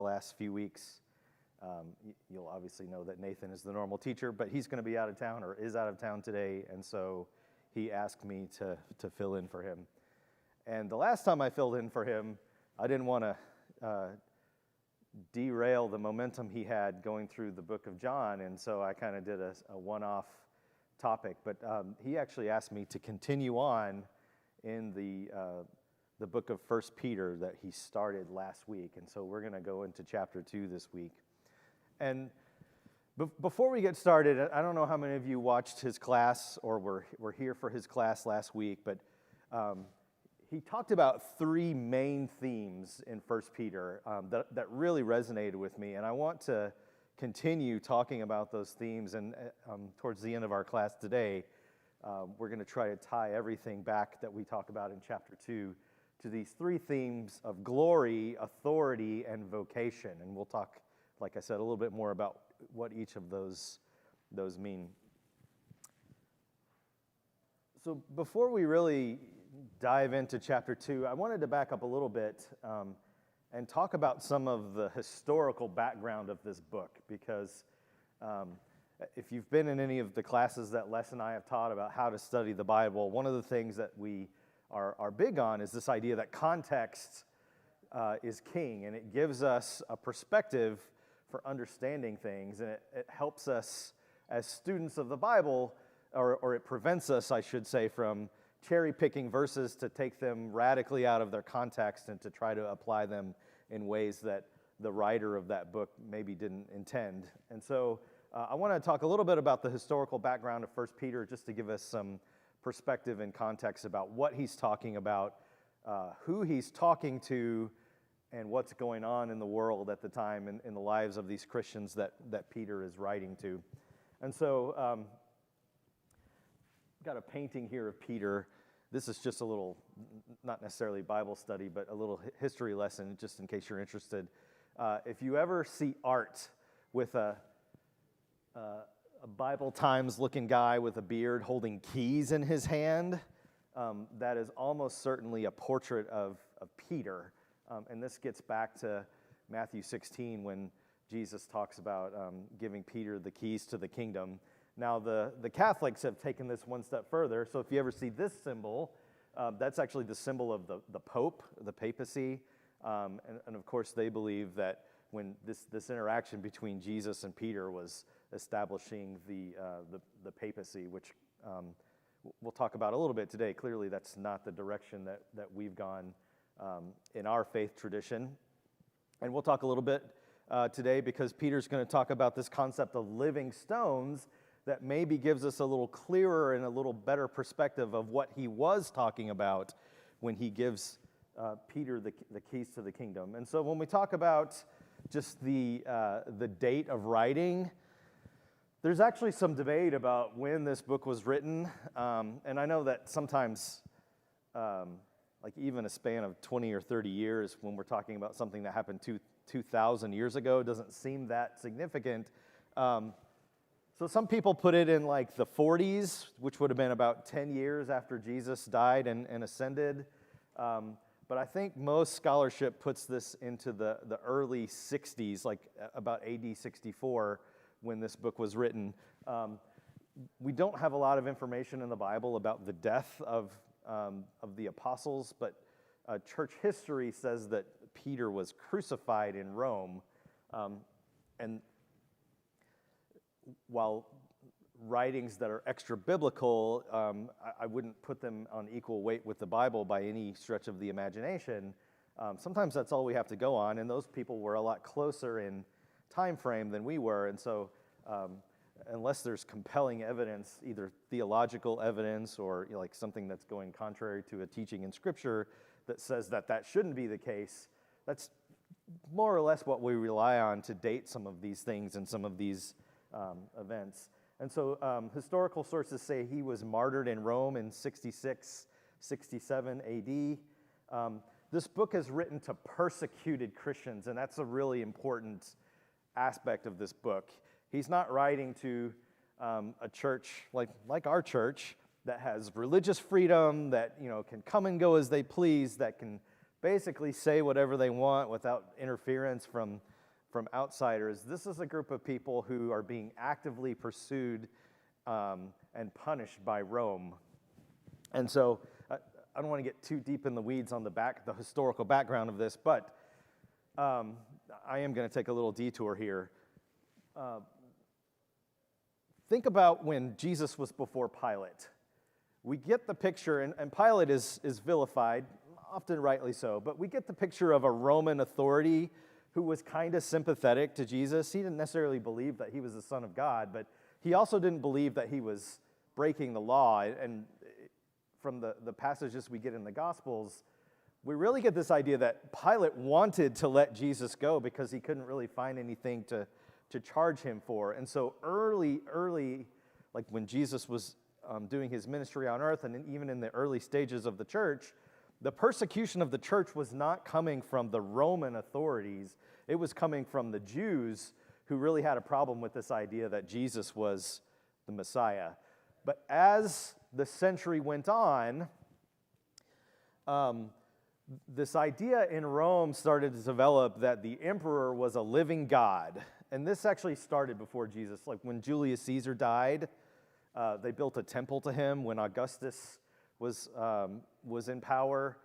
the last few weeks. You'll obviously know that Nathan is the normal teacher, but he's going to be out of town or is out of town today, and so he asked me to fill in for him. And the last time I filled in for him, I didn't want to derail the momentum he had going through the book of John, and so I kind of did a one-off topic. But he actually asked me to continue on in the book of 1 Peter that he started last week, and so we're going to go into chapter 2 this week. And before we get started, I don't know how many of you watched his class or were here for his class last week, but he talked about three main themes in 1 Peter that really resonated with me, and I want to continue talking about those themes. And towards the end of our class today, we're going to try to tie everything back that we talk about in chapter 2 to these three themes of glory, authority, and vocation. And we'll talk, like I said, a little bit more about what each of those mean. So before we really dive into chapter 2, I wanted to back up a little bit and talk about some of the historical background of this book, because if you've been in any of the classes that Les and I have taught about how to study the Bible, one of the things that we are big on is this idea that context is king, and it gives us a perspective for understanding things, and it helps us as students of the Bible, or it prevents us, I should say, from cherry-picking verses to take them radically out of their context and to try to apply them in ways that the writer of that book maybe didn't intend. And so I want to talk a little bit about the historical background of 1 Peter, just to give us some perspective and context about what he's talking about, who he's talking to, and what's going on in the world at the time in the lives of these Christians that Peter is writing to. And so got a painting here of Peter. This is just a little, not necessarily Bible study, but a little history lesson, just in case you're interested. If you ever see art with a Bible Times looking guy with a beard holding keys in his hand, that is almost certainly a portrait of Peter. And this gets back to Matthew 16 when Jesus talks about giving Peter the keys to the kingdom. Now, the Catholics have taken this one step further, so if you ever see this symbol, that's actually the symbol of the Pope, the papacy, and of course they believe that when this interaction between Jesus and Peter was establishing the papacy, which we'll talk about a little bit today. Clearly that's not the direction that we've gone in our faith tradition. And we'll talk a little bit today because Peter's going to talk about this concept of living stones that maybe gives us a little clearer and a little better perspective of what he was talking about when he gives Peter the keys to the kingdom. And so when we talk about just the date of writing, there's actually some debate about when this book was written. And I know that sometimes, like even a span of 20 or 30 years, when we're talking about something that happened 2,000 years ago, doesn't seem that significant. So some people put it in like the 40s, which would have been about 10 years after Jesus died and ascended. But I think most scholarship puts this into the early 60s, like about AD 64, when this book was written. We don't have a lot of information in the Bible about the death of the apostles, but church history says that Peter was crucified in Rome. And while writings that are extra biblical, I wouldn't put them on equal weight with the Bible by any stretch of the imagination. Sometimes that's all we have to go on, and those people were a lot closer in time frame than we were, and so unless there's compelling evidence, either theological evidence or like something that's going contrary to a teaching in Scripture that says that shouldn't be the case, that's more or less what we rely on to date some of these things and some of these events. And so historical sources say he was martyred in Rome in 66, 67 AD. This book is written to persecuted Christians, and that's a really important aspect of this book. He's not writing to a church like our church that has religious freedom, that can come and go as they please, that can basically say whatever they want without interference from from outsiders, this is a group of people who are being actively pursued and punished by Rome. And so I don't want to get too deep in the weeds on the historical background of this, but I am going to take a little detour here. Think about when Jesus was before Pilate. We get the picture, and Pilate is vilified, often rightly so, but we get the picture of a Roman authority who was kind of sympathetic to Jesus. He didn't necessarily believe that he was the Son of God, but he also didn't believe that he was breaking the law. And from the passages we get in the Gospels, we really get this idea that Pilate wanted to let Jesus go because he couldn't really find anything to charge him for. And so early, like when Jesus was doing his ministry on earth, and even in the early stages of the church, the persecution of the church was not coming from the Roman authorities. It was coming from the Jews who really had a problem with this idea that Jesus was the Messiah. But as the century went on, this idea in Rome started to develop that the emperor was a living God. And this actually started before Jesus. Like when Julius Caesar died, they built a temple to him. When Augustus was in power,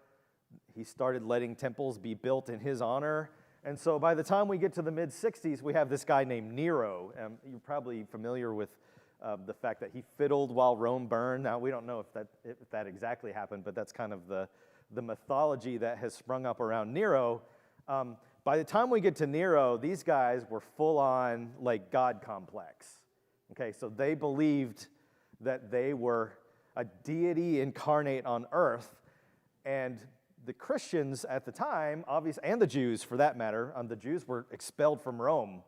he started letting temples be built in his honor. And so by the time we get to the mid-60s, we have this guy named Nero. You're probably familiar with the fact that he fiddled while Rome burned. Now, we don't know if that exactly happened, but that's kind of the mythology that has sprung up around Nero. By the time we get to Nero, these guys were full-on, like, God complex. Okay, so they believed that they were a deity incarnate on earth, and the Christians at the time, obviously, and the Jews for that matter, the Jews were expelled from Rome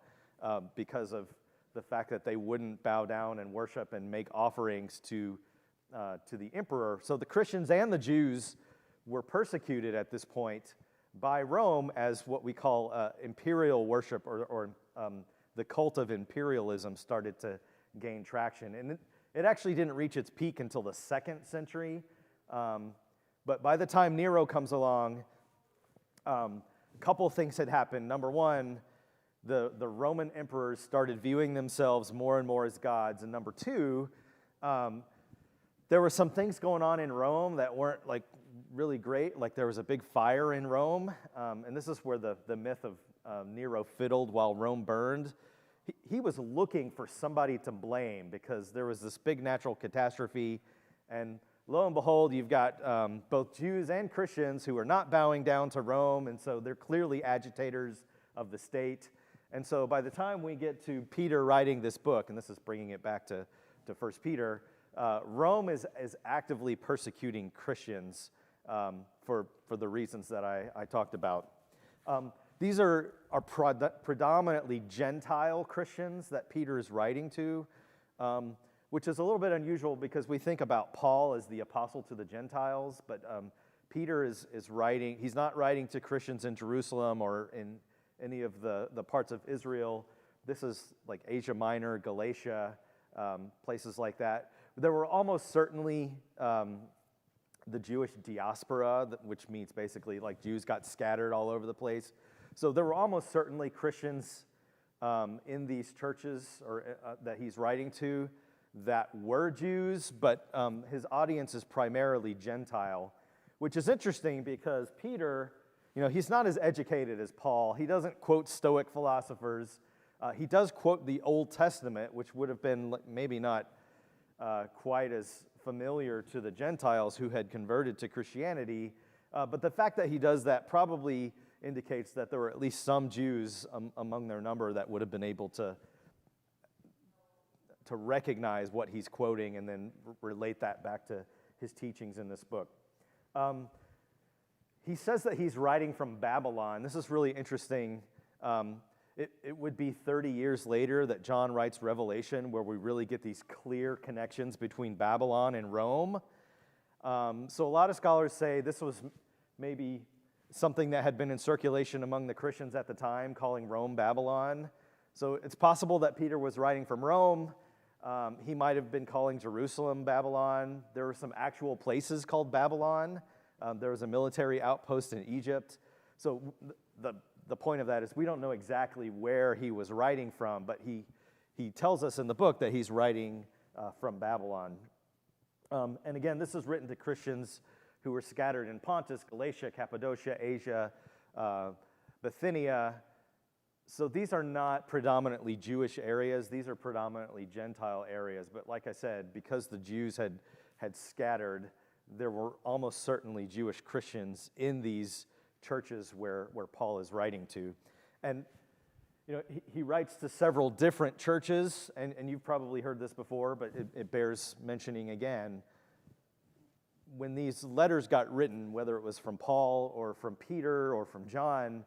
because of the fact that they wouldn't bow down and worship and make offerings to the emperor. So the Christians and the Jews were persecuted at this point by Rome as what we call imperial worship, or the cult of imperialism started to gain traction. And it actually didn't reach its peak until the 2nd century. But by the time Nero comes along, a couple of things had happened. Number one, the Roman emperors started viewing themselves more and more as gods. And number two, there were some things going on in Rome that weren't like really great. Like there was a big fire in Rome. And this is where the myth of Nero fiddled while Rome burned. He was looking for somebody to blame because there was this big natural catastrophe. And lo and behold, you've got both Jews and Christians who are not bowing down to Rome, and so they're clearly agitators of the state. And so by the time we get to Peter writing this book, and this is bringing it back to 1 Peter, Rome is actively persecuting Christians for the reasons that I talked about. These are predominantly Gentile Christians that Peter is writing to, which is a little bit unusual because we think about Paul as the apostle to the Gentiles, but Peter is writing, he's not writing to Christians in Jerusalem or in any of the parts of Israel. This is like Asia Minor, Galatia, places like that. There were almost certainly the Jewish diaspora, which means basically like Jews got scattered all over the place. So there were almost certainly Christians in these churches that he's writing to that were Jews, but his audience is primarily Gentile, which is interesting because Peter, he's not as educated as Paul. He doesn't quote Stoic philosophers. He does quote the Old Testament, which would have been maybe not quite as familiar to the Gentiles who had converted to Christianity, but the fact that he does that probably indicates that there were at least some Jews among their number that would have been able to recognize what he's quoting and then relate that back to his teachings in this book. He says that he's writing from Babylon. This is really interesting. It would be 30 years later that John writes Revelation, where we really get these clear connections between Babylon and Rome. So a lot of scholars say this was maybe something that had been in circulation among the Christians at the time, calling Rome Babylon. So it's possible that Peter was writing from Rome. He might have been calling Jerusalem Babylon. There were some actual places called Babylon. There was a military outpost in Egypt. So the the point of that is we don't know exactly where he was writing from, but he tells us in the book that he's writing from Babylon. And again, this is written to Christians who were scattered in Pontus, Galatia, Cappadocia, Asia, Bithynia. So these are not predominantly Jewish areas. These are predominantly Gentile areas. But like I said, because the Jews had scattered, there were almost certainly Jewish Christians in these churches where Paul is writing to. And he writes to several different churches, and you've probably heard this before, but it bears mentioning again. When these letters got written, whether it was from Paul or from Peter or from John,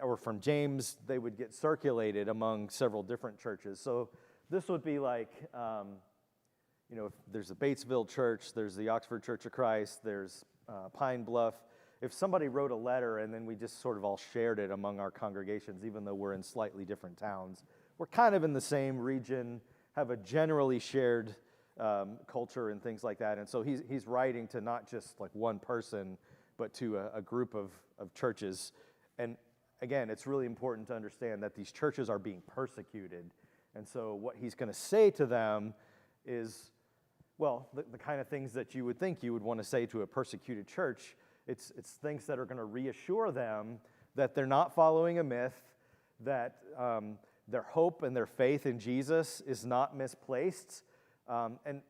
or from James, they would get circulated among several different churches. So this would be like, if there's the Batesville Church, there's the Oxford Church of Christ, there's Pine Bluff. If somebody wrote a letter and then we just sort of all shared it among our congregations, even though we're in slightly different towns, we're kind of in the same region, have a generally shared culture and things like that. And so he's writing to not just like one person, but to a group of churches. And again, it's really important to understand that these churches are being persecuted. And so what he's going to say to them is, well, the kind of things that you would think you would want to say to a persecuted church. It's things that are going to reassure them that they're not following a myth, that their hope and their faith in Jesus is not misplaced. And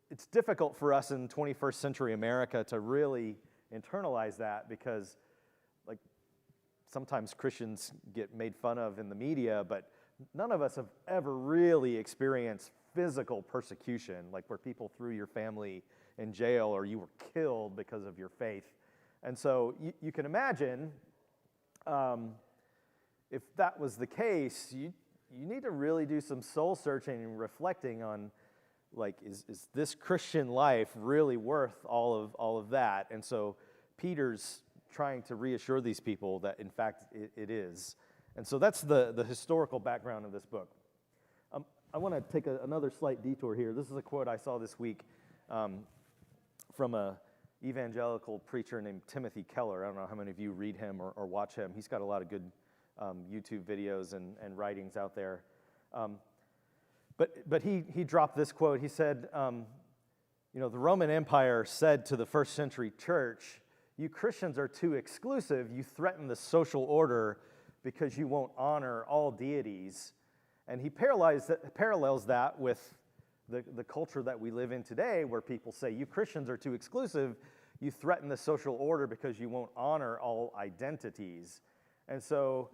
it's difficult for us in 21st century America to really internalize that because sometimes Christians get made fun of in the media, but none of us have ever really experienced physical persecution, like where people threw your family in jail or you were killed because of your faith. And so you can imagine if that was the case, you need to really do some soul searching and reflecting on, is this Christian life really worth all of that? And so Peter's trying to reassure these people that, in fact, it is. And so that's the historical background of this book. I want to take another slight detour here. This is a quote I saw this week from a evangelical preacher named Timothy Keller. I don't know how many of you read him or watch him. He's got a lot of good YouTube videos and writings out there. But he dropped this quote. He said, the Roman Empire said to the first century church, "You Christians are too exclusive. You threaten the social order because you won't honor all deities." And he parallels that with the culture that we live in today, where people say, "You Christians are too exclusive. You threaten the social order because you won't honor all identities." And so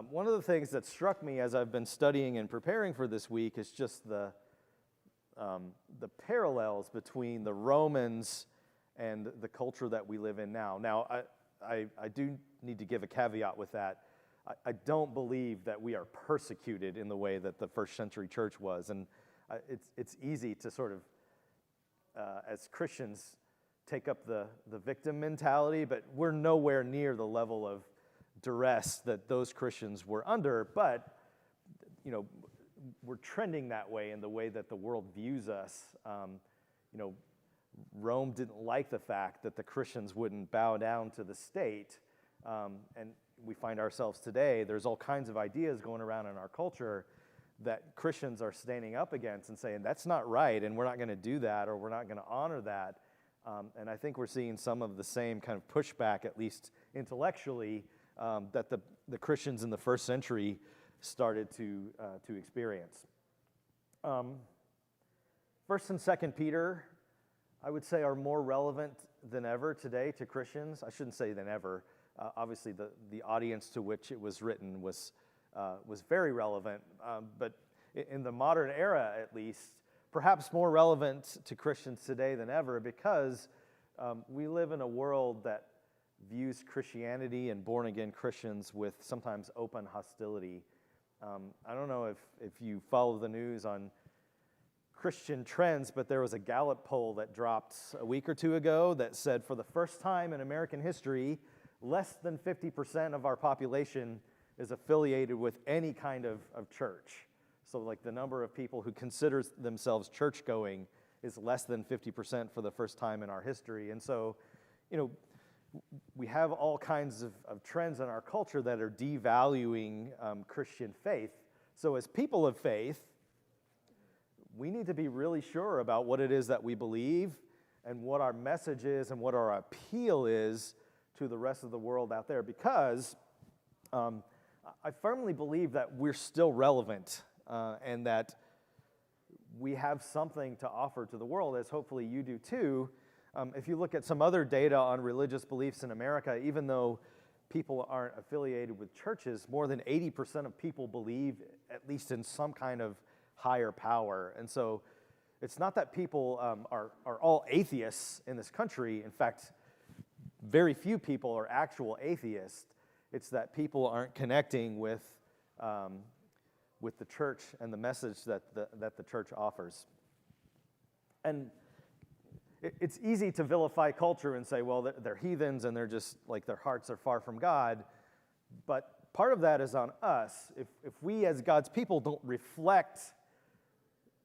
one of the things that struck me as I've been studying and preparing for this week is just the parallels between the Romans and the culture that we live in now. Now, I do need to give a caveat with that. I don't believe that we are persecuted in the way that the first century church was. And it's easy to sort of, as Christians, take up the victim mentality, but we're nowhere near the level of duress that those Christians were under. But, we're trending that way in the way that the world views us. Rome didn't like the fact that the Christians wouldn't bow down to the state. And we find ourselves today, there's all kinds of ideas going around in our culture that Christians are standing up against and saying, that's not right, and we're not going to do that, or we're not going to honor that. And I think we're seeing some of the same kind of pushback, at least intellectually, that the Christians in the first century started to experience. First and Second Peter, I would say, are more relevant than ever today to Christians. I shouldn't say than ever. Obviously, the audience to which it was written was very relevant, but in the modern era, at least, perhaps more relevant to Christians today than ever, because we live in a world that views Christianity and born-again Christians with sometimes open hostility. I don't know if you follow the news on Christian trends, but there was a Gallup poll that dropped a week or two ago that said for the first time in American history, less than 50% of our population is affiliated with any kind of church. So the number of people who consider themselves church-going is less than 50% for the first time in our history. And so, we have all kinds of trends in our culture that are devaluing Christian faith. So as people of faith, we need to be really sure about what it is that we believe and what our message is and what our appeal is to the rest of the world out there, because I firmly believe that we're still relevant and that we have something to offer to the world, as hopefully you do too. If you look at some other data on religious beliefs in America, even though people aren't affiliated with churches, more than 80% of people believe at least in some kind of higher power. And so it's not that people are all atheists in this country. In fact, very few people are actual atheists. It's that people aren't connecting with the church and the message that the church offers. And it's easy to vilify culture and say, well, they're heathens and they're just like their hearts are far from God. But part of that is on us. If we as God's people don't reflect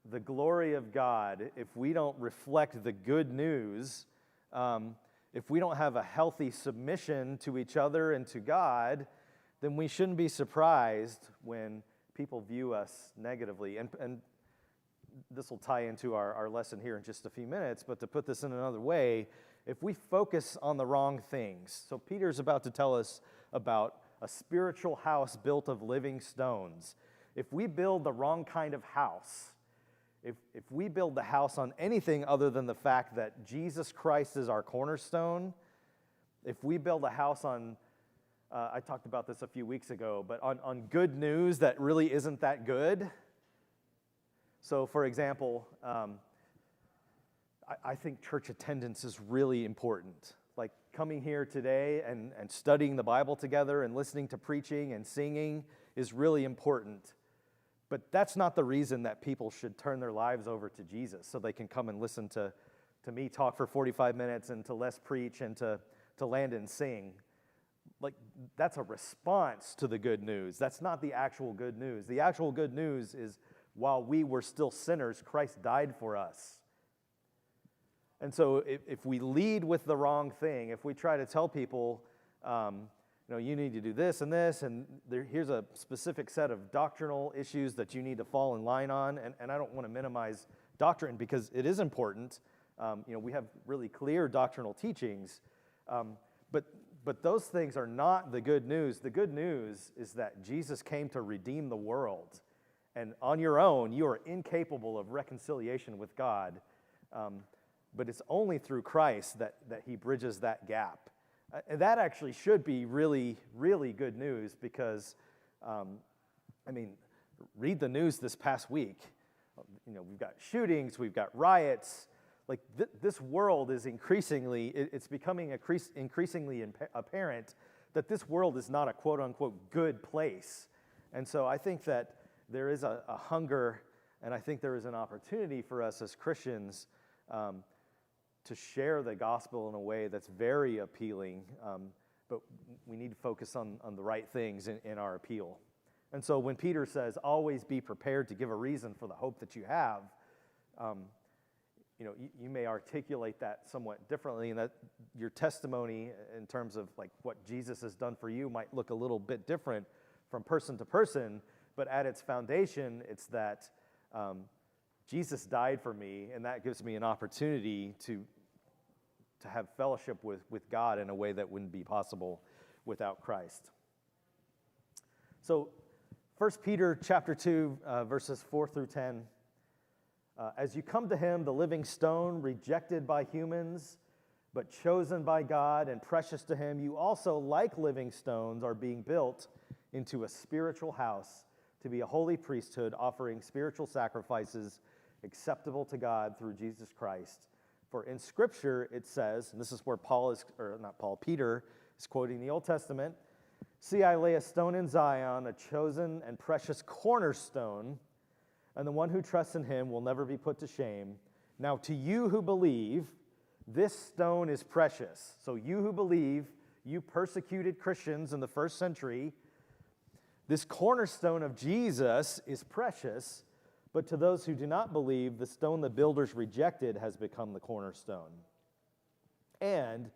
the glory of God, if we don't reflect the good news, if we don't have a healthy submission to each other and to God, then we shouldn't be surprised when people view us negatively. And this will tie into our lesson here in just a few minutes, but to put this in another way, if we focus on the wrong things, so Peter's about to tell us about a spiritual house built of living stones. If we build the wrong kind of house, if we build the house on anything other than the fact that Jesus Christ is our cornerstone, if we build a house on, I talked about this a few weeks ago, but on good news that really isn't that good. So, for example, I think church attendance is really important. Like coming here today and studying the Bible together and listening to preaching and singing is really important. But that's not the reason that people should turn their lives over to Jesus, so they can come and listen to me talk for 45 minutes and to Les preach and to Landon sing. Like, that's a response to the good news. That's not the actual good news. The actual good news is, while we were still sinners, Christ died for us. And so if we lead with the wrong thing, if we try to tell people, you need to do this, and here's a specific set of doctrinal issues that you need to fall in line on, and I don't want to minimize doctrine because it is important. We have really clear doctrinal teachings, but those things are not the good news. The good news is that Jesus came to redeem the world. And on your own, you are incapable of reconciliation with God. But it's only through Christ that he bridges that gap. And that actually should be really, really good news because, read the news this past week. We've got shootings, we've got riots. Like this world is it's becoming increasingly apparent that this world is not a quote-unquote good place. And so I think that there is a hunger, and I think there is an opportunity for us as Christians to share the gospel in a way that's very appealing, but we need to focus on the right things in our appeal. And so when Peter says, always be prepared to give a reason for the hope that you have, you may articulate that somewhat differently, and that your testimony in terms of like what Jesus has done for you might look a little bit different from person to person. But at its foundation, it's that Jesus died for me, and that gives me an opportunity to have fellowship with God in a way that wouldn't be possible without Christ. So 1 Peter chapter 2, verses 4 through 10. As you come to him, the living stone, rejected by humans, but chosen by God and precious to him, you also, like living stones, are being built into a spiritual house to be a holy priesthood, offering spiritual sacrifices acceptable to God through Jesus Christ. For in Scripture it says, and this is where Peter is quoting the Old Testament, "See, I lay a stone in Zion, a chosen and precious cornerstone, and the one who trusts in him will never be put to shame. Now to you who believe, this stone is precious." So you who believe, you persecuted Christians in the first century, this cornerstone of Jesus is precious, but to those who do not believe, the stone the builders rejected has become the cornerstone. And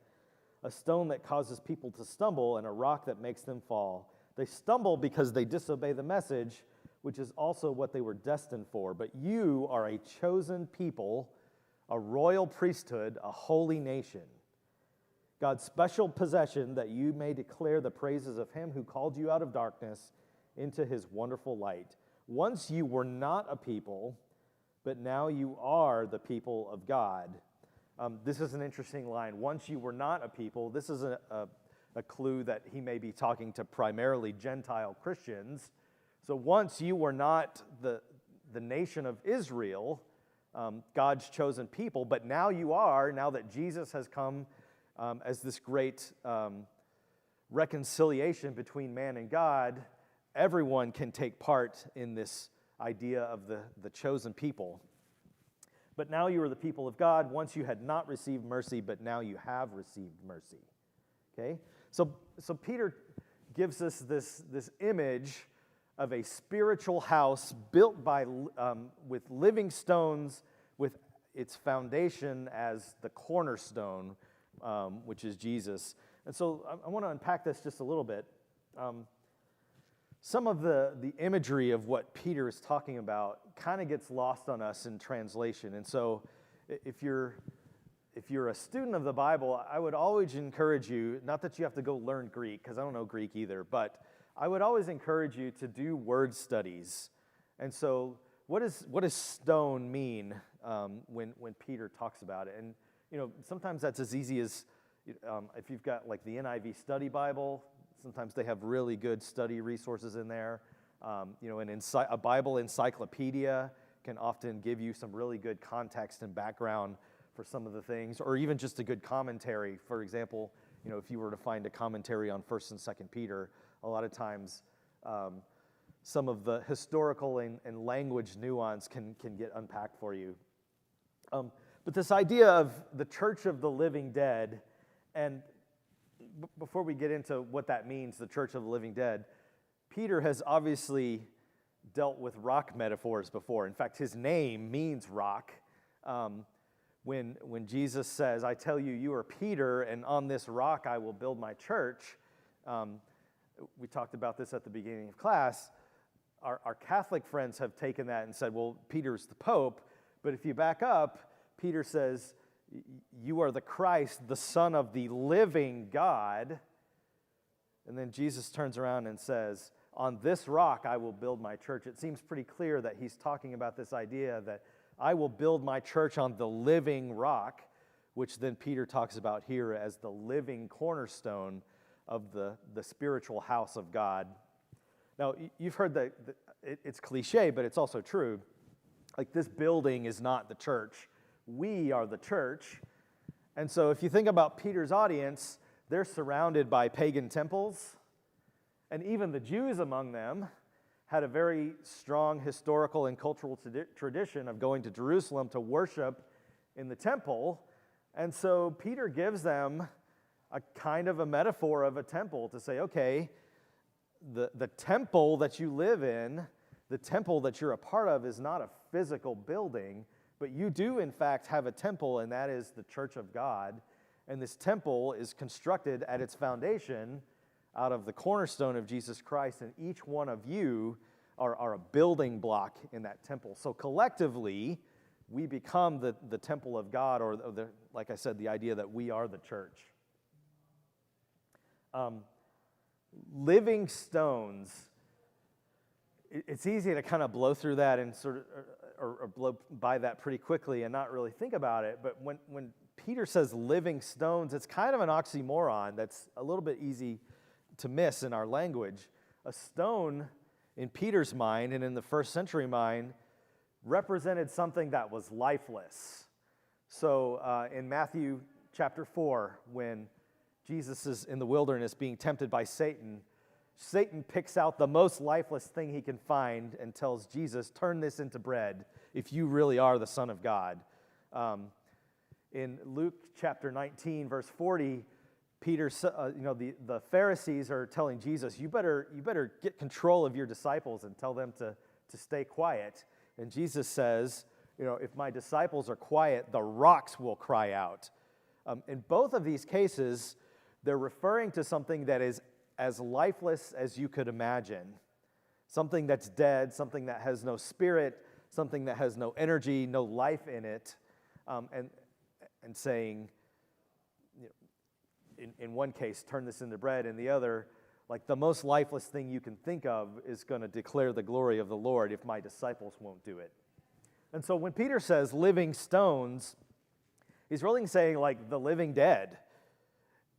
a stone that causes people to stumble, and a rock that makes them fall. They stumble because they disobey the message, which is also what they were destined for. But you are a chosen people, a royal priesthood, a holy nation, God's special possession, that you may declare the praises of him who called you out of darkness into his wonderful light. Once you were not a people, but now you are the people of God. This is an interesting line. Once you were not a people. This is a clue that he may be talking to primarily Gentile Christians. So once you were not the nation of Israel, God's chosen people, but now you are, now that Jesus has come as this great reconciliation between man and God, everyone can take part in this idea of the chosen people. But now you are the people of God. Once you had not received mercy, but now you have received mercy. Okay? So Peter gives us this image of a spiritual house built with living stones, with its foundation as the cornerstone, which is Jesus. And so I want to unpack this just a little bit. Some of the imagery of what Peter is talking about kind of gets lost on us in translation. And so if you're a student of the Bible, I would always encourage you, not that you have to go learn Greek, because I don't know Greek either, but I would always encourage you to do word studies. And so what does stone mean when Peter talks about it? And sometimes that's as easy as if you've got like the NIV Study Bible. Sometimes they have really good study resources in there. A Bible encyclopedia can often give you some really good context and background for some of the things, or even just a good commentary. For example, if you were to find a commentary on 1st and 2nd Peter, a lot of times some of the historical and language nuance can get unpacked for you. But this idea of the church of the living dead, and before we get into what that means, the church of the living dead, Peter has obviously dealt with rock metaphors before. In fact, his name means rock. When Jesus says, I tell you, you are Peter, and on this rock I will build my church. We talked about this at the beginning of class. Our Catholic friends have taken that and said, well, Peter's the Pope. But if you back up, Peter says, you are the Christ, the Son of the living God. And then Jesus turns around and says, on this rock I will build my church. It seems pretty clear that he's talking about this idea that I will build my church on the living rock, which then Peter talks about here as the living cornerstone of the spiritual house of God. Now, you've heard that it's cliche, but it's also true. Like, this building is not the church. We are the church. And so if you think about Peter's audience, they're surrounded by pagan temples, and even the Jews among them had a very strong historical and cultural tradition of going to Jerusalem to worship in the temple. And so Peter gives them a kind of a metaphor of a temple to say, okay, the temple that you live in, the temple that you're a part of, is not a physical building, but you do in fact have a temple, and that is the church of God. And this temple is constructed at its foundation out of the cornerstone of Jesus Christ, and each one of you are a building block in that temple. So collectively, we become the temple of God, or like I said, the idea that we are the church. Living stones, it's easy to kind of blow through that and sort of, or blow by that pretty quickly and not really think about it. But when Peter says living stones, it's kind of an oxymoron that's a little bit easy to miss in our language. A stone, in Peter's mind and in the first century mind, represented something that was lifeless. So in Matthew chapter 4, when Jesus is in the wilderness being tempted by Satan, Satan picks out the most lifeless thing he can find and tells Jesus, turn this into bread if you really are the Son of God. In Luke chapter 19, verse 40, the Pharisees are telling Jesus, you better get control of your disciples and tell them to stay quiet. And Jesus says, if my disciples are quiet, the rocks will cry out. In both of these cases, they're referring to something that is as lifeless as you could imagine. Something that's dead, something that has no spirit, something that has no energy, no life in it, and saying, in one case, turn this into bread, in the other, like the most lifeless thing you can think of is going to declare the glory of the Lord if my disciples won't do it. And so when Peter says living stones, he's really saying like the living dead.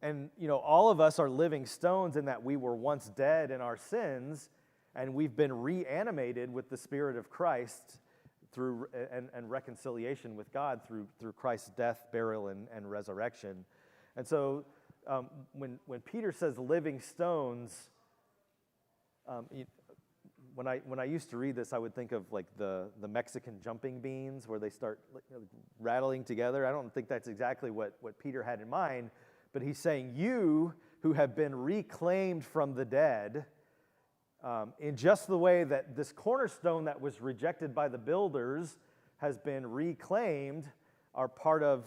And, all of us are living stones in that we were once dead in our sins, and we've been reanimated with the Spirit of Christ through and reconciliation with God through Christ's death, burial, and resurrection. And so when Peter says living stones, when I used to read this, I would think of like the Mexican jumping beans where they start rattling together. I don't think that's exactly what Peter had in mind, but he's saying you who have been reclaimed from the dead, in just the way that this cornerstone that was rejected by the builders has been reclaimed, are part of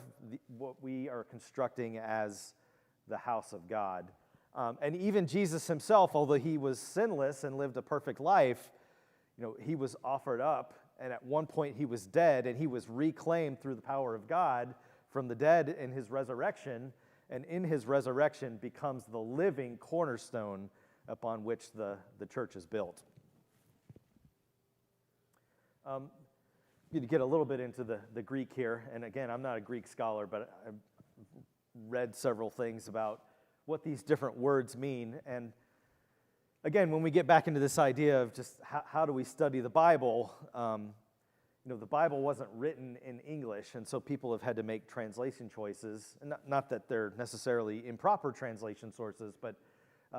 what we are constructing as the house of God. And even Jesus himself, although he was sinless and lived a perfect life, he was offered up, and at one point he was dead, and he was reclaimed through the power of God from the dead in his resurrection, and in his resurrection becomes the living cornerstone upon which the church is built. To get a little bit into the Greek here, and again, I'm not a Greek scholar, but I've read several things about what these different words mean. And again, when we get back into this idea of just how do we study the Bible, the Bible wasn't written in English, and so people have had to make translation choices. And not that they're necessarily improper translation sources, but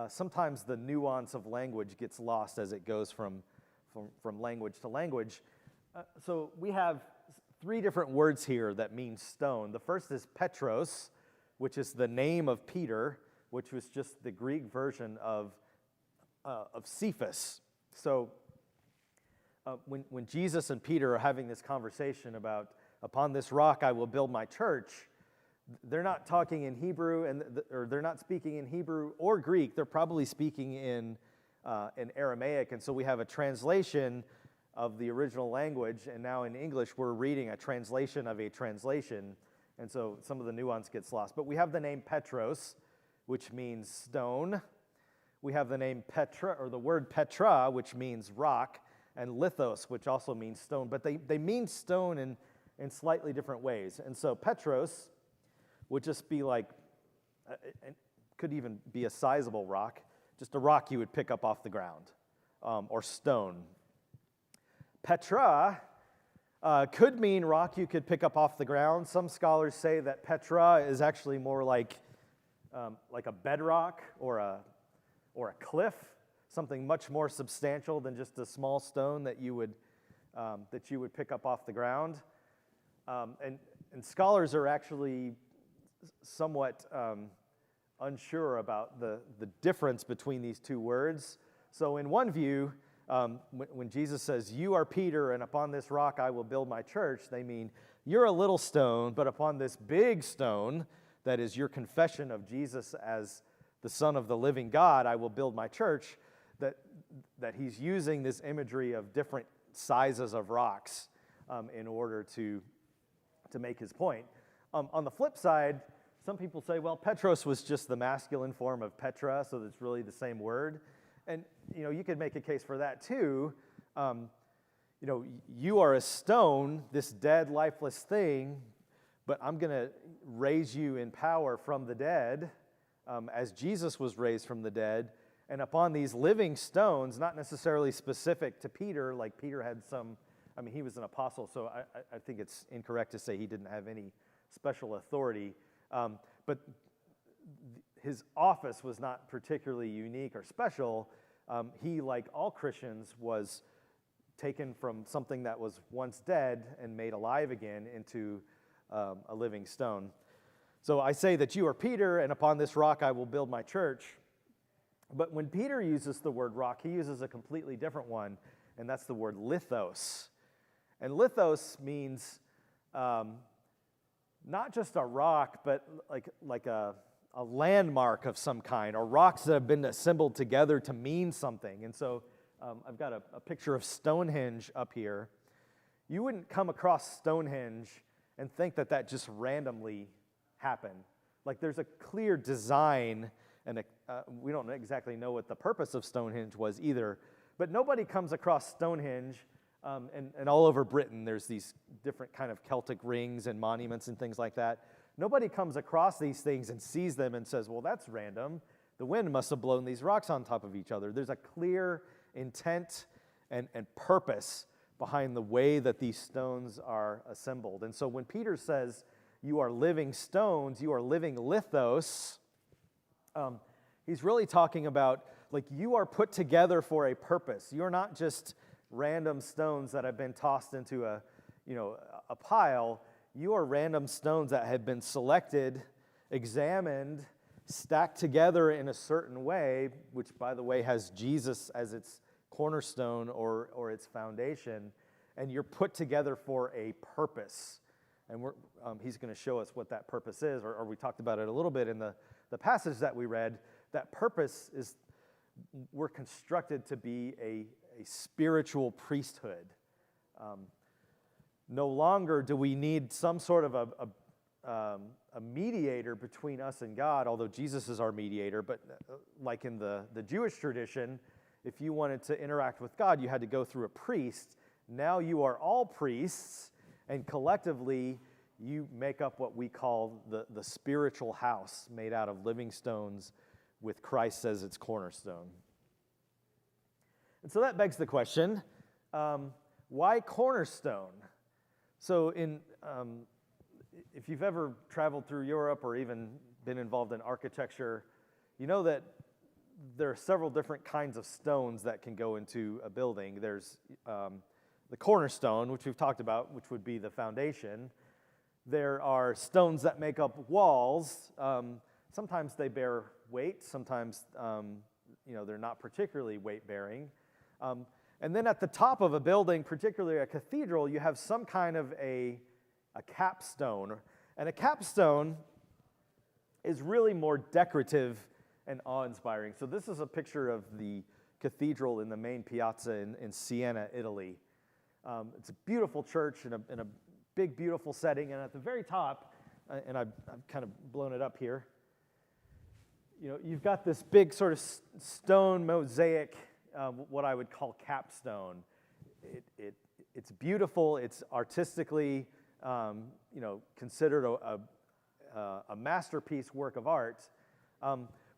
sometimes the nuance of language gets lost as it goes from language to language. So we have three different words here that mean stone. The first is Petros, which is the name of Peter, which was just the Greek version of Cephas. So when Jesus and Peter are having this conversation about, upon this rock I will build my church, they're not talking in Hebrew, or they're not speaking in Hebrew or Greek. They're probably speaking in Aramaic, and so we have a translation of the original language, and now in English we're reading a translation of a translation, and so some of the nuance gets lost. But we have the name Petros, which means stone. We have the name Petra, or the word Petra, which means rock, and Lithos, which also means stone, but they mean stone in slightly different ways. And so Petros would just be like, it could even be a sizable rock, just a rock you would pick up off the ground, or stone. Petra could mean rock you could pick up off the ground. Some scholars say that Petra is actually more like a bedrock or a cliff, something much more substantial than just a small stone that you would pick up off the ground. And scholars are actually somewhat unsure about the difference between these two words. So in one view, when Jesus says, "You are Peter, and upon this rock I will build my church," they mean you're a little stone, but upon this big stone, that is your confession of Jesus as the Son of the living God, I will build my church, that he's using this imagery of different sizes of rocks in order to make his point. On the flip side, some people say, well, Petros was just the masculine form of Petra, so it's really the same word. And, you could make a case for that too. You are a stone, this dead, lifeless thing, but I'm going to raise you in power from the dead, as Jesus was raised from the dead. And upon these living stones, not necessarily specific to Peter, like Peter had he was an apostle, so I think it's incorrect to say he didn't have any special authority. But his office was not particularly unique or special. He, like all Christians, was taken from something that was once dead and made alive again into a living stone. So I say that you are Peter, and upon this rock I will build my church. But when Peter uses the word rock, he uses a completely different one, and that's the word lithos. And lithos means not just a rock, but like a a landmark of some kind, or rocks that have been assembled together to mean something. And so I've got a picture of Stonehenge up here. You wouldn't come across Stonehenge and think that that just randomly happened. Like there's a clear design, and we don't exactly know what the purpose of Stonehenge was either, but nobody comes across Stonehenge, and all over Britain there's these different kind of Celtic rings and monuments and things like that. Nobody comes across these things and sees them and says, well, that's random. The wind must have blown these rocks on top of each other. There's a clear intent and purpose behind the way that these stones are assembled. And so when Peter says, you are living stones, you are living lithos, he's really talking about, like, you are put together for a purpose. You're not just random stones that have been tossed into a pile. You are random stones that have been selected, examined, stacked together in a certain way, which, by the way, has Jesus as its cornerstone or its foundation, and you're put together for a purpose. And he's going to show us what that purpose is, or we talked about it a little bit in the passage that we read. That purpose is, we're constructed to be a spiritual priesthood. No longer do we need some sort of a mediator between us and God, although Jesus is our mediator, but like in the Jewish tradition, if you wanted to interact with God, you had to go through a priest. Now you are all priests, and collectively you make up what we call the spiritual house made out of living stones with Christ as its cornerstone. And so that begs the question, why Cornerstone? So if you've ever traveled through Europe or even been involved in architecture, you know that there are several different kinds of stones that can go into a building. There's the cornerstone, which we've talked about, which would be the foundation. There are stones that make up walls. Sometimes they bear weight. Sometimes they're not particularly weight-bearing. And then at the top of a building, particularly a cathedral, you have some kind of a capstone. And a capstone is really more decorative and awe-inspiring. So this is a picture of the cathedral in the main piazza in Siena, Italy. It's a beautiful church in a big, beautiful setting. And at the very top, and I've kind of blown it up here, you've got this big sort of stone mosaic, what I would call capstone. It's beautiful. It's artistically, considered a masterpiece work of art.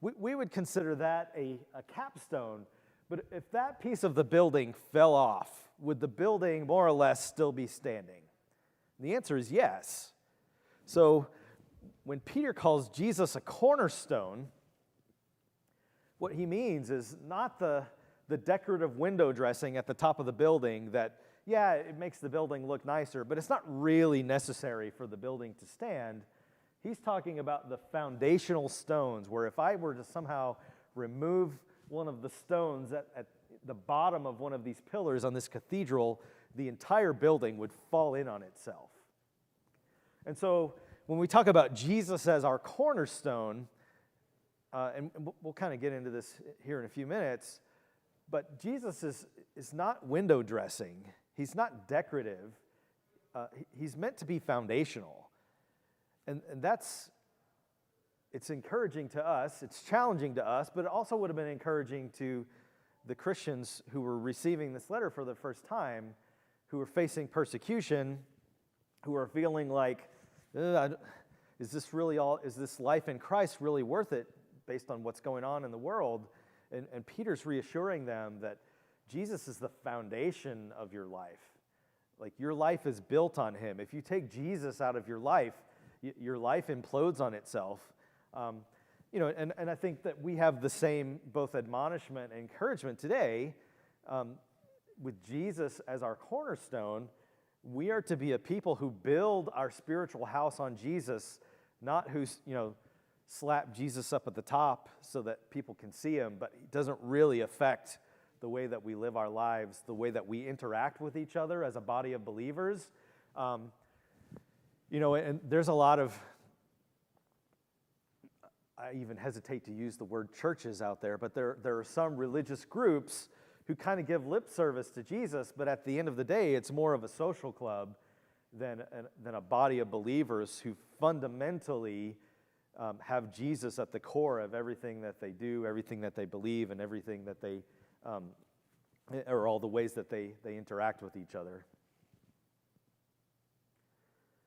We would consider that a capstone. But if that piece of the building fell off, would the building more or less still be standing? The answer is yes. So when Peter calls Jesus a cornerstone, what he means is not the decorative window dressing at the top of the building that, yeah, it makes the building look nicer, but it's not really necessary for the building to stand. He's talking about the foundational stones, where if I were to somehow remove one of the stones at the bottom of one of these pillars on this cathedral, the entire building would fall in on itself. And so when we talk about Jesus as our cornerstone, and we'll kind of get into this here in a few minutes, but Jesus is not window dressing. He's not decorative. He's meant to be foundational. And it's encouraging to us, it's challenging to us, but it also would have been encouraging to the Christians who were receiving this letter for the first time, who were facing persecution, who are feeling like, is this life in Christ really worth it based on what's going on in the world? And Peter's reassuring them that Jesus is the foundation of your life. Like, your life is built on him. If you take Jesus out of your life implodes on itself. And I think that we have the same both admonishment and encouragement today. With Jesus as our cornerstone, we are to be a people who build our spiritual house on Jesus, not who slap Jesus up at the top so that people can see him, but it doesn't really affect the way that we live our lives, the way that we interact with each other as a body of believers. And there's a lot of, I even hesitate to use the word churches out there, but there are some religious groups who kind of give lip service to Jesus, but at the end of the day, it's more of a social club than a body of believers who fundamentally have Jesus at the core of everything that they do, everything that they believe, and everything that they, or all the ways that they interact with each other.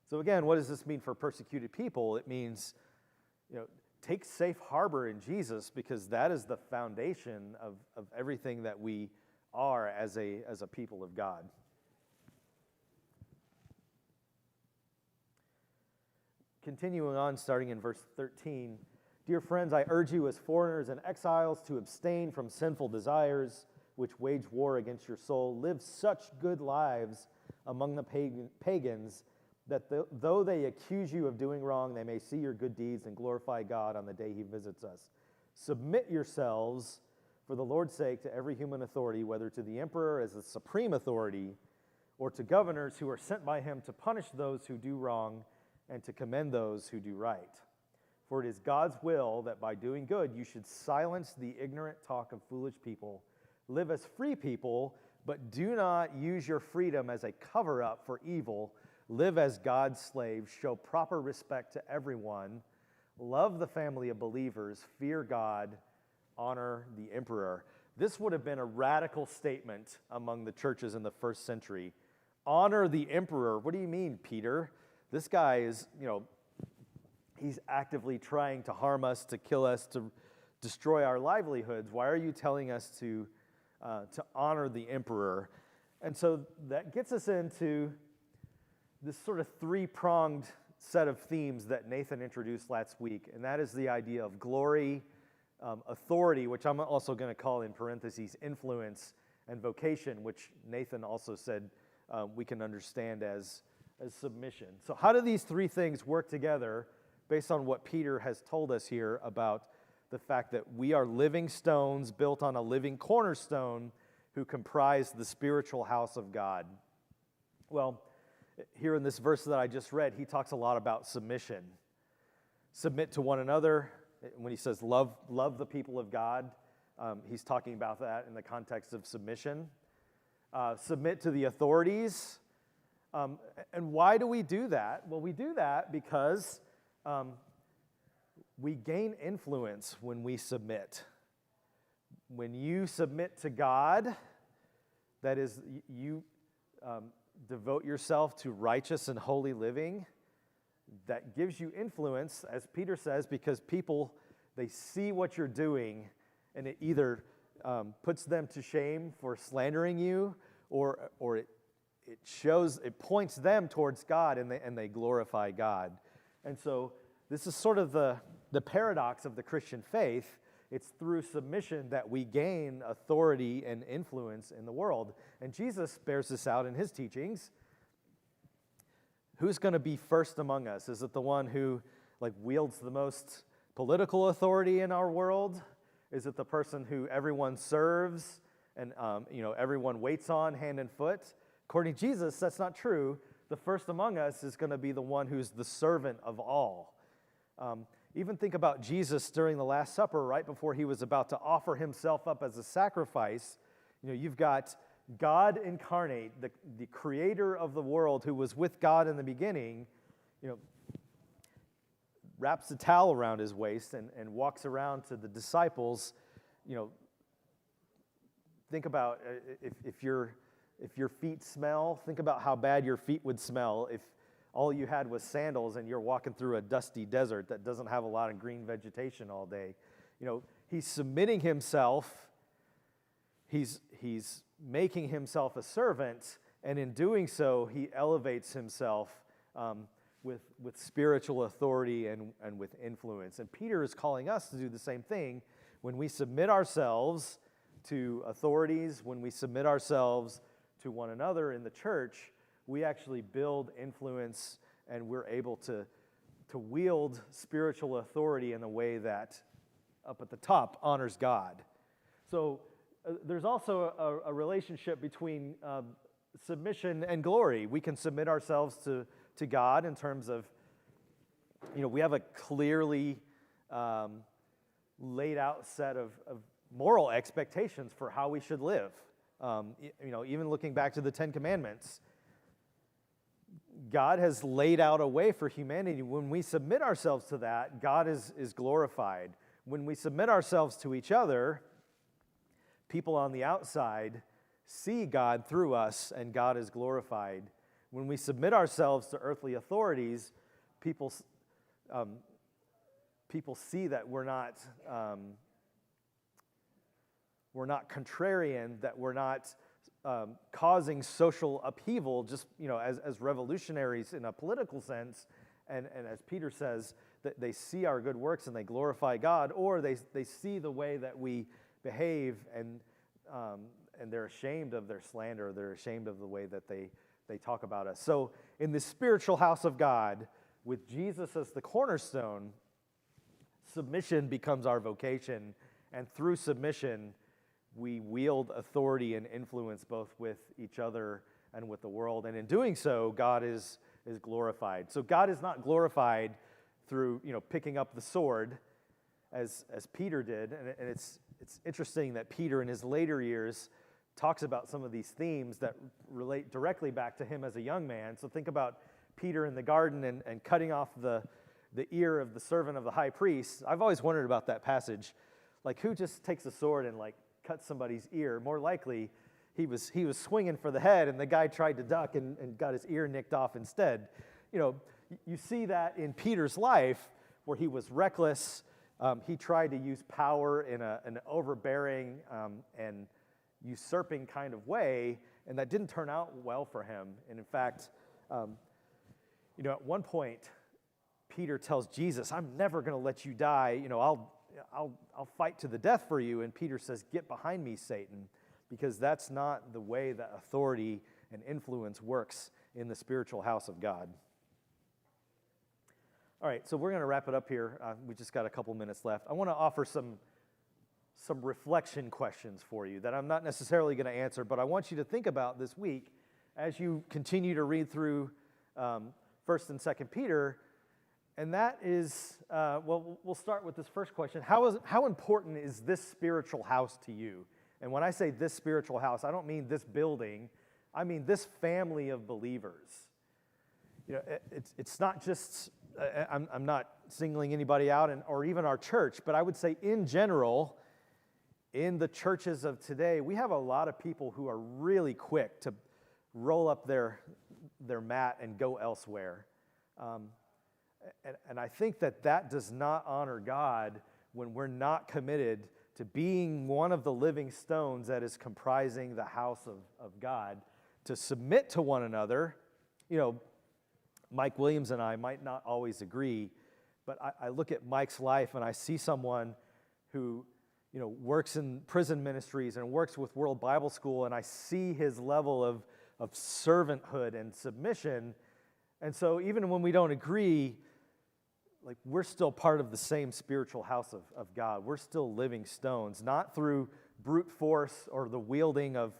So again, what does this mean for persecuted people? It means, take safe harbor in Jesus, because that is the foundation of everything that we are as a people of God. Continuing on, starting in verse 13, "Dear friends, I urge you as foreigners and exiles to abstain from sinful desires which wage war against your soul. Live such good lives among the pagans that though they accuse you of doing wrong, they may see your good deeds and glorify God on the day he visits us. Submit yourselves for the Lord's sake to every human authority, whether to the emperor as the supreme authority or to governors who are sent by him to punish those who do wrong and to commend those who do right. For it is God's will that by doing good you should silence the ignorant talk of foolish people. Live as free people, but do not use your freedom as a cover-up for evil. Live as God's slaves. Show proper respect to everyone. Love the family of believers. Fear God. Honor the emperor." This would have been a radical statement among the churches in the first century. Honor the emperor. What do you mean, Peter? This guy is, he's actively trying to harm us, to kill us, to destroy our livelihoods. Why are you telling us to honor the emperor? And so that gets us into this sort of three-pronged set of themes that Nathan introduced last week, and that is the idea of glory, authority, which I'm also going to call in parentheses influence, and vocation, which Nathan also said we can understand as submission. So how do these three things work together based on what Peter has told us here about the fact that we are living stones built on a living cornerstone who comprise the spiritual house of God? Well, here in this verse that I just read, he talks a lot about submission. Submit to one another. When he says love the people of God, he's talking about that in the context of submission. Submit to the authorities. And why do we do that? Well, we do that because we gain influence when we submit. When you submit to God, that is, you devote yourself to righteous and holy living, that gives you influence, as Peter says, because people, they see what you're doing, and it either puts them to shame for slandering you, or it points them towards God, and they glorify God. And so this is sort of the paradox of the Christian faith. It's through submission that we gain authority and influence in the world. And Jesus bears this out in his teachings. Who's going to be first among us? Is it the one who wields the most political authority in our world? Is it the person who everyone serves and everyone waits on hand and foot? According to Jesus, that's not true. The first among us is going to be the one who's the servant of all. Even think about Jesus during the Last Supper, right before he was about to offer himself up as a sacrifice. You've got God incarnate, the creator of the world who was with God in the beginning, wraps a towel around his waist and walks around to the disciples. Think about if your feet smell, think about how bad your feet would smell if all you had was sandals and you're walking through a dusty desert that doesn't have a lot of green vegetation all day. He's submitting himself. He's making himself a servant, and in doing so, he elevates himself with spiritual authority and with influence. And Peter is calling us to do the same thing. When we submit ourselves to authorities, when we submit ourselves to one another in the church, we actually build influence, and we're able to wield spiritual authority in a way that, up at the top, honors God. So there's also a relationship between submission and glory. We can submit ourselves to God in terms of, we have a clearly laid out set of moral expectations for how we should live. Even looking back to the Ten Commandments, God has laid out a way for humanity. When we submit ourselves to that, God is glorified. When we submit ourselves to each other, people on the outside see God through us, and God is glorified. When we submit ourselves to earthly authorities, people see that we're not contrarian, that we're not causing social upheaval, just as revolutionaries in a political sense, and as Peter says, that they see our good works and they glorify God, or they see the way that we behave and they're ashamed of their slander, they're ashamed of the way that they talk about us. So in this spiritual house of God, with Jesus as the cornerstone, submission becomes our vocation, and through submission, we wield authority and influence both with each other and with the world. And in doing so, God is glorified. So God is not glorified through picking up the sword, as Peter did. And it's interesting that Peter in his later years talks about some of these themes that relate directly back to him as a young man. So think about Peter in the garden and cutting off the ear of the servant of the high priest. I've always wondered about that passage. Like, who just takes a sword and cuts somebody's ear? More likely, he was swinging for the head, and the guy tried to duck and got his ear nicked off instead. You see that in Peter's life, where he was reckless. He tried to use power in an overbearing and usurping kind of way, and that didn't turn out well for him. And in fact, at one point, Peter tells Jesus, "I'm never going to let you die. I'll fight to the death for you." And Peter says, "Get behind me, Satan," because that's not the way that authority and influence works in the spiritual house of God. All right, so we're going to wrap it up here. We just got a couple minutes left. I want to offer some reflection questions for you that I'm not necessarily going to answer, but I want you to think about this week as you continue to read through 1st and 2nd Peter. And that is, we'll start with this first question. How important is this spiritual house to you? And when I say this spiritual house, I don't mean this building. I mean this family of believers. It's not just, I'm not singling anybody out or even our church, but I would say in general, in the churches of today, we have a lot of people who are really quick to roll up their mat and go elsewhere. And I think that does not honor God when we're not committed to being one of the living stones that is comprising the house of God, to submit to one another. Mike Williams and I might not always agree, but I look at Mike's life and I see someone who works in prison ministries and works with World Bible School, and I see his level of servanthood and submission. And so even when we don't agree, we're still part of the same spiritual house of God. We're still living stones, not through brute force or the wielding of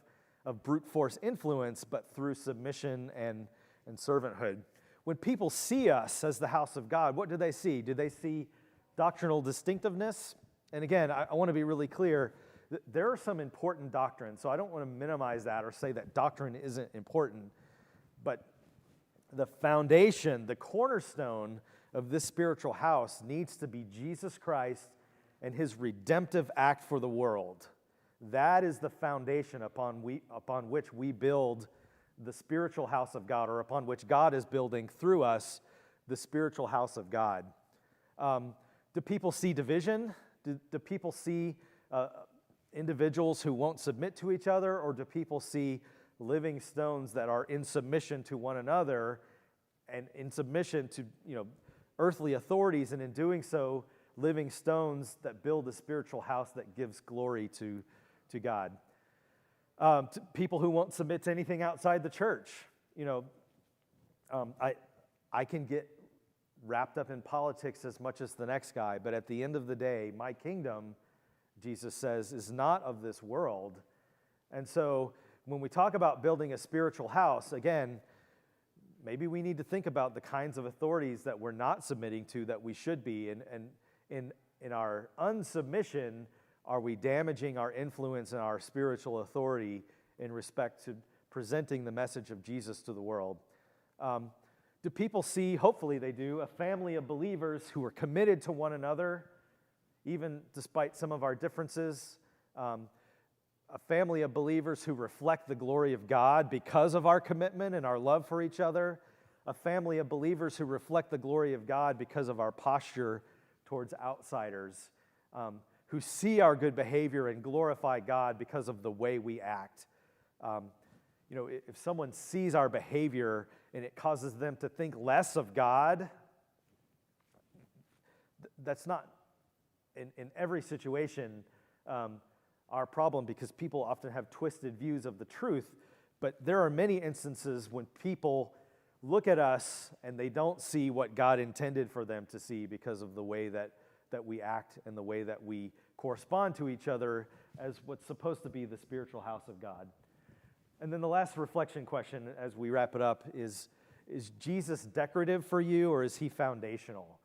brute force influence, but through submission and servanthood. When people see us as the house of God, what do they see? Do they see doctrinal distinctiveness? And again, I want to be really clear. There are some important doctrines, so I don't want to minimize that or say that doctrine isn't important. But the foundation, the cornerstone of this spiritual house needs to be Jesus Christ and his redemptive act for the world. That is the foundation upon which we build the spiritual house of God, or upon which God is building through us the spiritual house of God. Do people see division? Do people see individuals who won't submit to each other, or do people see living stones that are in submission to one another and in submission to earthly authorities, and in doing so, living stones that build a spiritual house that gives glory to God? To people who won't submit to anything outside the church. I can get wrapped up in politics as much as the next guy, but at the end of the day, my kingdom, Jesus says, is not of this world. And so when we talk about building a spiritual house, again, maybe we need to think about the kinds of authorities that we're not submitting to that we should be. And in our unsubmission, are we damaging our influence and our spiritual authority in respect to presenting the message of Jesus to the world? Do people see, hopefully they do, a family of believers who are committed to one another, even despite some of our differences? A family of believers who reflect the glory of God because of our commitment and our love for each other. A family of believers who reflect the glory of God because of our posture towards outsiders, who see our good behavior and glorify God because of the way we act. If someone sees our behavior and it causes them to think less of God, that's not, in every situation, our problem, because people often have twisted views of the truth. But there are many instances when people look at us and they don't see what God intended for them to see because of the way that we act and the way that we correspond to each other as what's supposed to be the spiritual house of God. And then the last reflection question as we wrap it up is Jesus decorative for you, or is he foundational?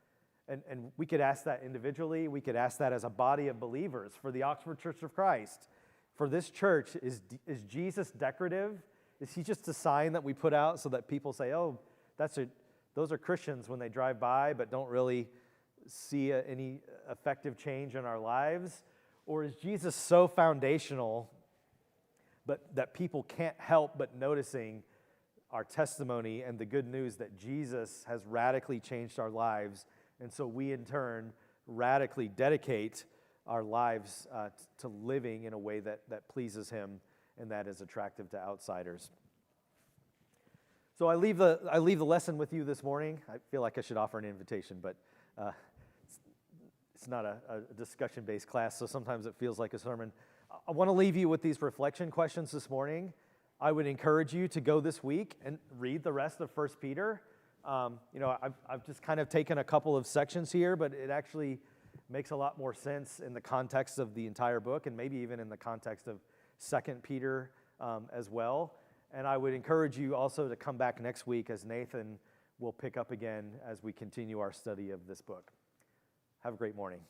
And we could ask that individually. We could ask that as a body of believers for the Oxford Church of Christ. For this church, is Jesus decorative? Is he just a sign that we put out so that people say, oh, those are Christians when they drive by, but don't really see any effective change in our lives? Or is Jesus so foundational but that people can't help but noticing our testimony and the good news that Jesus has radically changed our lives, and so we in turn radically dedicate our lives to living in a way that pleases him and that is attractive to outsiders. So I leave the lesson with you this morning. I feel like I should offer an invitation, but it's not a discussion-based class, so sometimes it feels like a sermon. I want to leave you with these reflection questions this morning. I would encourage you to go this week and read the rest of 1 Peter. I've just kind of taken a couple of sections here, but it actually makes a lot more sense in the context of the entire book, and maybe even in the context of 2 Peter as well. And I would encourage you also to come back next week as Nathan will pick up again as we continue our study of this book. Have a great morning.